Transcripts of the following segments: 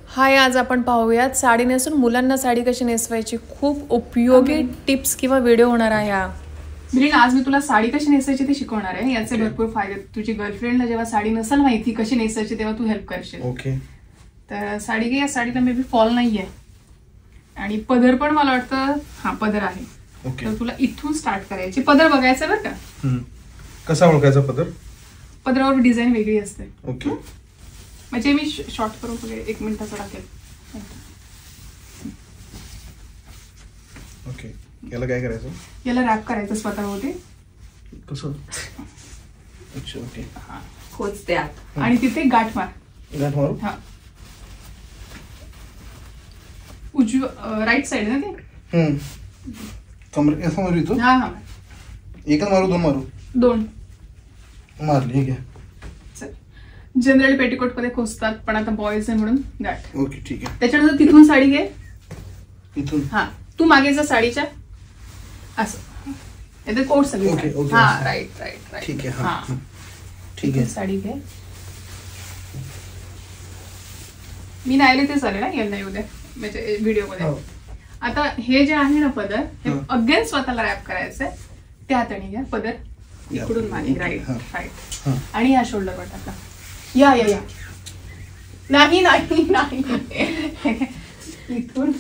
हाय, आज आपण पाहूयात साडी नेसून मुलांना साडी कशी नेसवायची. खूप उपयोगी टिप्स किंवा व्हिडिओ होणार आहे हा. मिलिंद, आज मी तुला साडी कशी नेसायची ते शिकवणार आहे. याचे भरपूर फायदे. तुझी गर्लफ्रेंडला जेव्हा साडी नसेल माहिती कशी नेसायची तेव्हा तू हेल्प करशील. ओके. तर साडी घे. या साडीला मे बी फॉल नाहीये आणि पदर पण मला वाटतं हा पदर आहे. तर तुला इथून स्टार्ट करायची. पदर बघायचं बरं का. कसा ओळखायचा पदर? पदरावर डिझाईन वेगळी असते. ओके. म्हणजे मी शॉर्ट करून वगैरे 1 मिनिटाचा टाकेल. ओके. याला काय करायचं? याला रॅप करायचं स्वतःवरती. कसं? अच्छा. ओके. खोचते आत आणि तिथे गाठ मार. गाठ मारू? हा. राईट साइड ना ते. कमर असं मारू इथून? हा हा. एकच मारू, 2 मारू? 2 मारली. ठीक आहे. जनरल पेटिकोट मध्ये खोचतात पण आता बॉयज आहे म्हणून गाठ. ओके. ठीक आहे. त्याच्यानंतर तिथून साडी घे. इथून? हा. तू मागे जा साडीच्या असं. याचे कोट सगळे. ओके. ओके. हा. Right right right. ठीक आहे. हा. ठीक आहे. साडी घे. मी नाही ते चालेल ना. येईल नाही उद्या म्हणजे व्हिडिओ मध्ये. आता हे जे आहे ना पदर, हे अगेन स्वतःला रॅप करायचंय. त्या हाताने घ्या पदर. इकडून मागे. Right right. आणि या शोल्डरवर टाका. या या या. नाही नाही नाही. इथून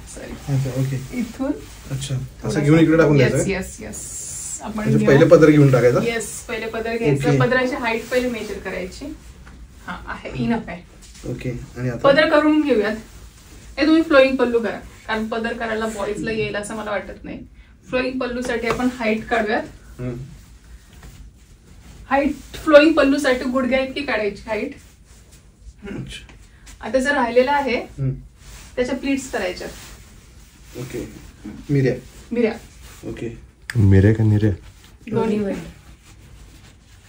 सॉरी. ओके. इथून. अच्छा. असं घेऊन इकडे टाकून द्यायचं. Yes yes. आपण पहिले पदर घेऊन टाकायचा. येस, पहिले पदर घ्यायचं. पदराची हाईट पहिले मेजर करायची. हा आहे. इनफ आहे. ओके. आणि आता पदर करून घेऊयात. हे तुम्ही फ्लोईंग पल्लू करा, कारण पदर करायला बॉईजला येईल असं मला वाटत नाही. फ्लोईंग पल्लूसाठी आपण हाईट काढूयात. हाईट फ्लोईंग पल्लूसाठी गुडघ्या इतकी काढायची हाईट. आता जर राहिलेलं आहे त्याच्या प्लीट्स करायच्या. ओके. मिऱ्या. मिऱ्या. ओके. मिऱ्या का निर्या? दोन्ही वे.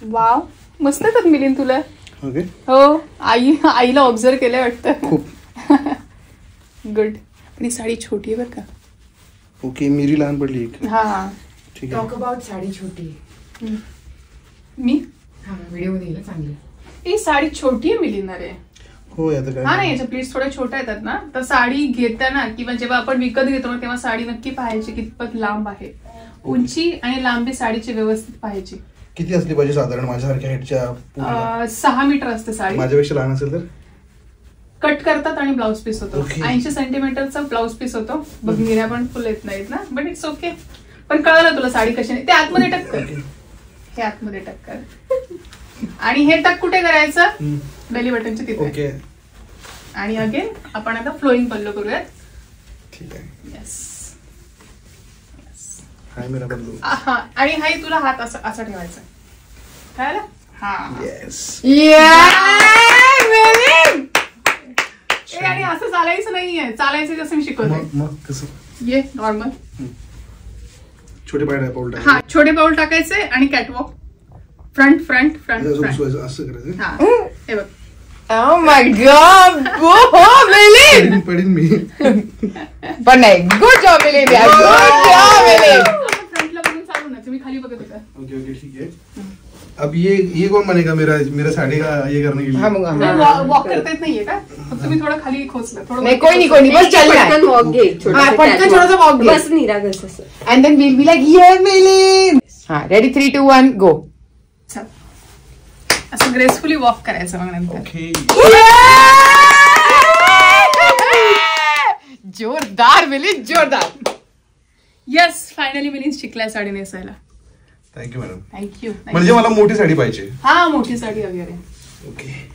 वाव, मस्त येतात मिलिंद तुला. ओके. हो. आईला ऑब्झर्व केलंय वाटतं. खूप. गुड. आणि साडी छोटी आहे बरं का. ओके. मिरी लहान पडली एक. हा हा. ठीक आहे. टॉक अबाउट साडी छोटी. मी हा व्हिडिओ मध्ये चांगली. ही साडी छोटी आहे मिलिंद रे. हो. आता काय? हा नाही, याच्या प्लीट्स थोड्या छोट्या येतात ना. तर साडी घेताना किंवा जेव्हा आपण विकत घेतो ना तेव्हा साडी नक्की पाहायची कितपत लांब आहे. उंची आणि लांबी साडीची व्यवस्थित पाहायची. किती असली पाहिजे साधारण माझ्यासारख्या हाईटच्या? 6 मीटर असते साडी. माझ्यापेक्षा लहान असेल तर कट करतात आणि ब्लाउज पीस होतो. Okay. 80 सेंटीमीटरचा ब्लाउज पीस होतो. बघ, निर्या पण फुल येत नाहीत ना, बट इट्स ओके. पण कळलं तुला साडी कशी नाही. ते आतमध्ये टक कर. हे आतमध्ये टक कर. आणि हे टक कुठे करायचं? बेली बटनच्या तिथे. ओके. आणि अगेन आपण आता फ्लोईंग पल्लू करूयात. ठीक आहे. येस. हाय मेरा बल्लू. आणि हाय तुला हात असा ठेवायचा. कळलं? हा. येस. आणि असं चालायचं नाहीये. चालायचं जसं मी शिकवते. मग कसं? ये नॉर्मल. छोटे पाऊल टाकायचे. हा, छोटे पाऊल टाकायचे आणि catwalk. Front front front front. असं करायचं. हा. हे बघ. Oh my god! Milinda! पडीन मी. पण नाही. Good job, Milinda. Good job, Milinda. फ्रंटला बघून चालू ना. तुम्ही खाली बघत होता. ओके. ओके. ठीक है. अब ये कौन बनेगा मेरा साड़ी का ये करने के लिए? वॉक करता येत नाहीये का? फक्त मी थोडं खाली खोचलं. थोडं नाही, कोई नहीं. बस चलना है. वॉक घे. पटकन छोटासा वॉक घे. बस निरागस असं. And then we'll be like, yeah, Milinda. हा, ready? 3, 2, 1, go. चल. असं ग्रेसफुली वॉक करायचं मग नंतर. ओके. जोरदार मिलिंद, जोरदार. येस, फायनली मिलिंद शिकलाय साडी नेसायला. Thank you madam. थँक्यू. म्हणजे मला मोठी साडी पाहिजे. हा, मोठी साडी वगैरे. ओके.